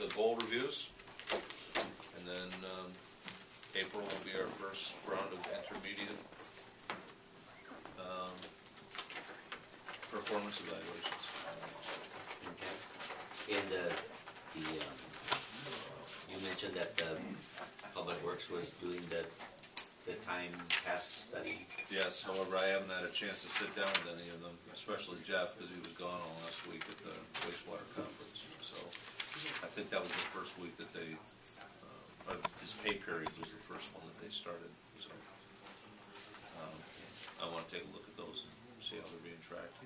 the goal reviews, and then April will be our first round of intermediate performance evaluations. Okay. And you mentioned that Public Works was doing the time task study. Yes, however, I haven't had a chance to sit down with any of them, especially Jeff, because he was gone all last week at the wastewater conference. So I think that was the first week that they, his pay period was the first one that they started. So I want to take a look at those and see how they're being tracked.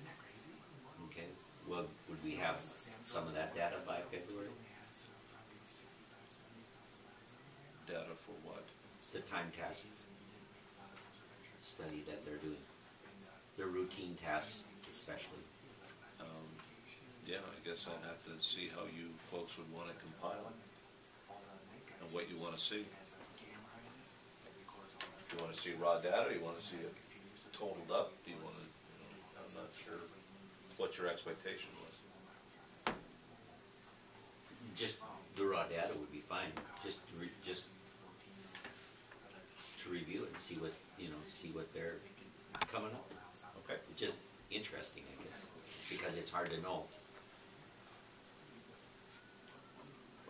Okay. Well, would we have some of that data by February? Data for what? It's the time task study that they're doing. Their routine tasks, especially. Yeah, I guess I'd have to see how you folks would want to compile it and what you want to see. Do you want to see raw data? Or you want to see it totaled up? Do you want to? I'm not sure what your expectation was. Just the raw data would be fine. Just to review it and see what see what they're coming up with. Okay. It's just interesting, I guess, because it's hard to know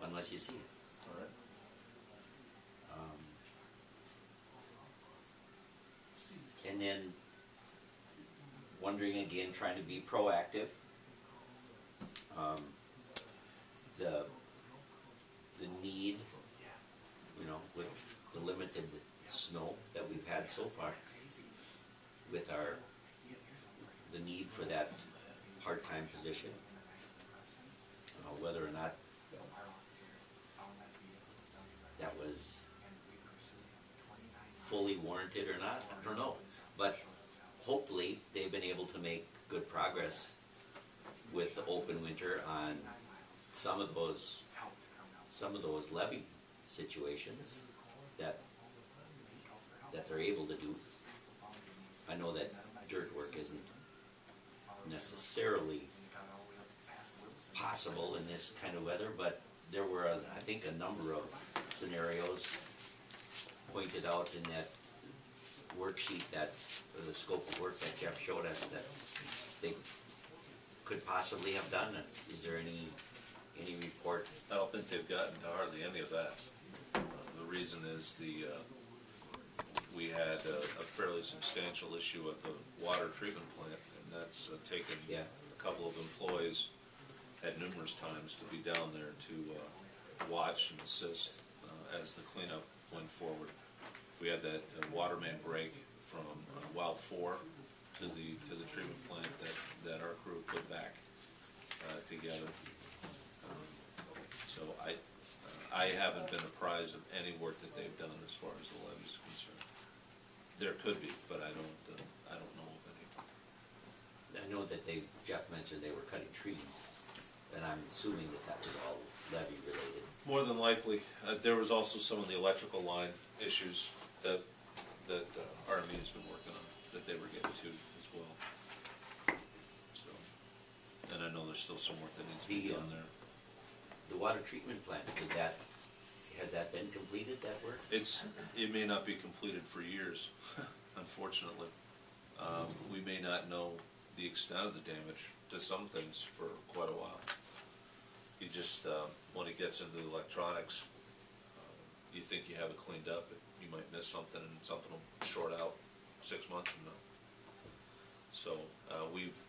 unless you see it. All right. And then wondering again, trying to be proactive. The need, with the limited snow that we've had so far, with the need for that part-time position, whether or not that was fully warranted or not, I don't know. But hopefully they've been able to make good progress with the open winter on some of those levee situations that they're able to do. I know that dirt work isn't necessarily possible in this kind of weather, but there were, I think, a number of scenarios pointed out in that worksheet, the scope of work that Jeff showed us, that they could possibly have done. Is there any report? I don't think they've gotten to hardly any of that. The reason is we had a fairly substantial issue at the water treatment plant, and that's taken a couple of employees at numerous times to be down there to watch and assist as the cleanup went forward. We had that water main break from well 4 to the treatment plant that our crew put back together. So I haven't been apprised of any work that they've done as far as the levee is concerned. There could be, but I don't know of any. I know that Jeff mentioned they were cutting trees, and I'm assuming that was all levee related. More than likely. There was also some of the electrical line issues that RME has been working on, that they were getting to as well. So, and I know there's still some work that needs to be done there. The water treatment plant, has that been completed, that work? It may not be completed for years, unfortunately. We may not know the extent of the damage to some things for quite a while. You just, when it gets into the electronics, you think you have it cleaned up, but you might miss something, and something will short out 6 months from now. So we've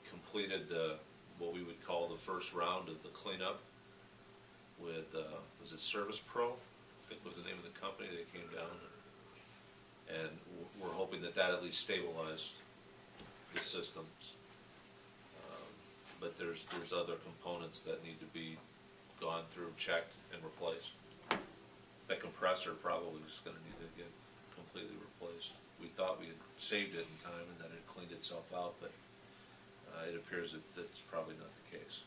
completed what we would call the first round of the cleanup with, was it Service Pro? I think was the name of the company. They came down, and we're hoping that at least stabilized the systems. But there's other components that need to be gone through, checked, and replaced. That compressor probably is going to need to get completely replaced. We thought we had saved it in time and that it cleaned itself out, but it appears that that's probably not the case.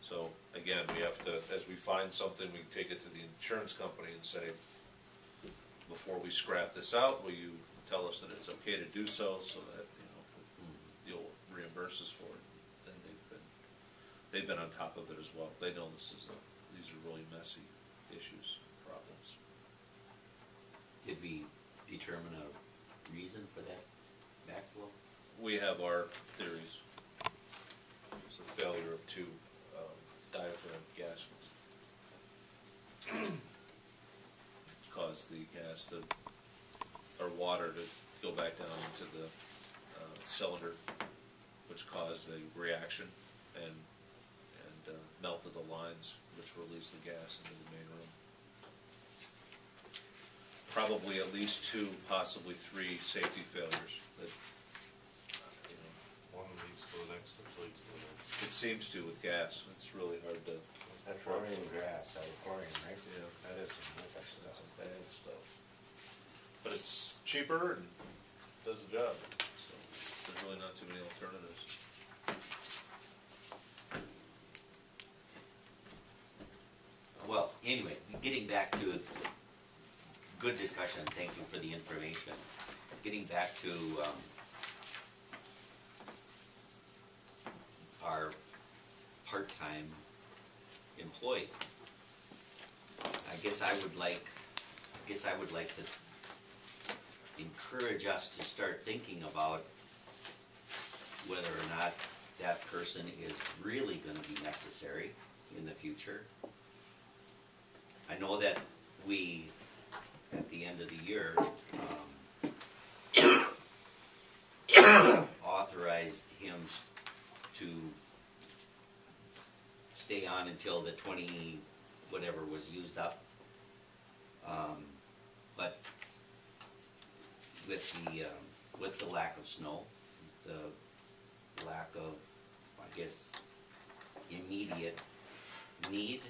So again, we have to, as we find something, we can take it to the insurance company and say, before we scrap this out, will you tell us that it's okay to do so, so that you'll reimburse us for it. And they've been on top of it as well. They know these are really messy issues, problems. Did we determine a reason for that backflow? We have our theories. It's the failure of two diaphragm gaskets. Caused the gas to, or water to go back down into the cylinder, which caused a reaction and melted the lines, which released the gas into the main room. Probably at least 2, possibly 3 safety failures that, you know, One leads to the next, which leads to the next. it seems to with gas. It's really hard to. That's chlorine gas, chlorine, right? Yeah. That is some wicked That's stuff. some bad stuff. But it's cheaper and does the job. So there's really not too many alternatives. Well, anyway, getting back to good discussion, thank you for the information. Getting back to our part-time employee. I guess I would like to encourage us to start thinking about whether or not that person is really going to be necessary in the future. I know that we, at the end of the year, authorized him to stay on until the 20 whatever was used up. But with the lack of snow, the lack of, I guess, immediate need,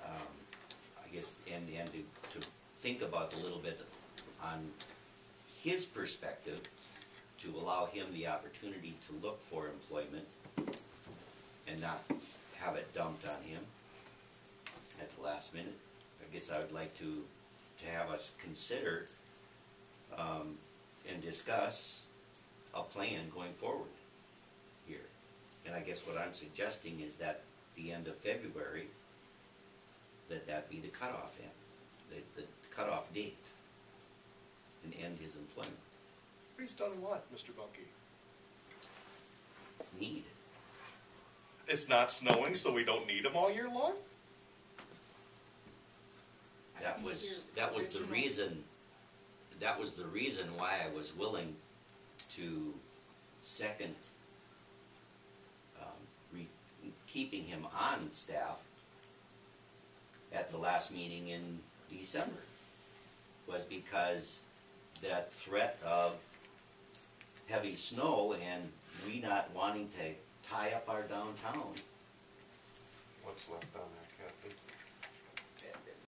I guess, and to think about a little bit on his perspective, to allow him the opportunity to look for employment and not have it dumped on him at the last minute. I guess I would like to have us consider and discuss a plan going forward here. And I guess what I'm suggesting is that the end of February, that be the cutoff end, the cutoff date, and end his employment. Based on what, Mr. Bunky? Need. It's not snowing, so we don't need them all year long? That was the reason. That was the reason why I was willing to second keeping him on staff at the last meeting in December, was because that threat of heavy snow and we not wanting to tie up our downtown. What's left on that, Kathy?